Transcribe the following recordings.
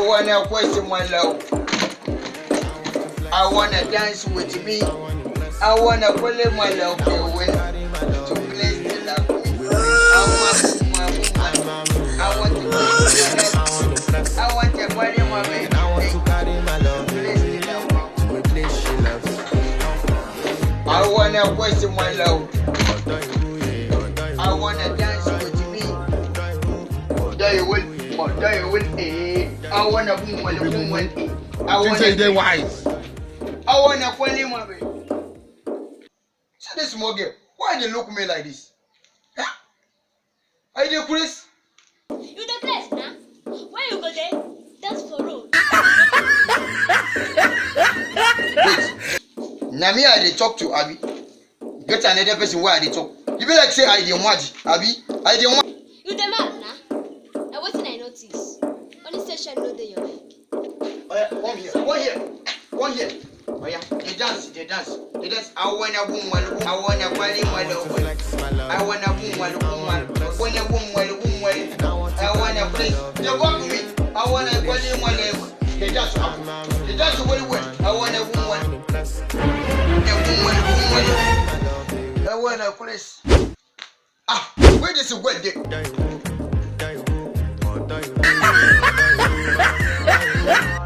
wanna question my love. I wanna dance with me. I wanna follow my love away to place the love. I want to I want to carry my baby. I wanna question my love. I wanna dance with me. I wanna boom. I wanna they wise. I wanna follow my baby. So this small girl, why they look me like this? Huh? Are you Chris? You the place, nah? Where you go there? That's for road. Now me I dey talk to Abi. Get another person where I dey talk. You be like say I dey watch Abi. I dey watch. You the man, nah? Now what I notice? Only station know the your leg. Oh yeah, come here. Oh yeah, they dance. I wanna boom. I wanna party my love. I wanna boom. I wanna play. They walk with me. I wanna party my love. They dance very well. I wanna boom. I wanna place. Ah, where this is well there?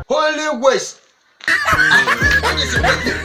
Holy West. Where this is well there?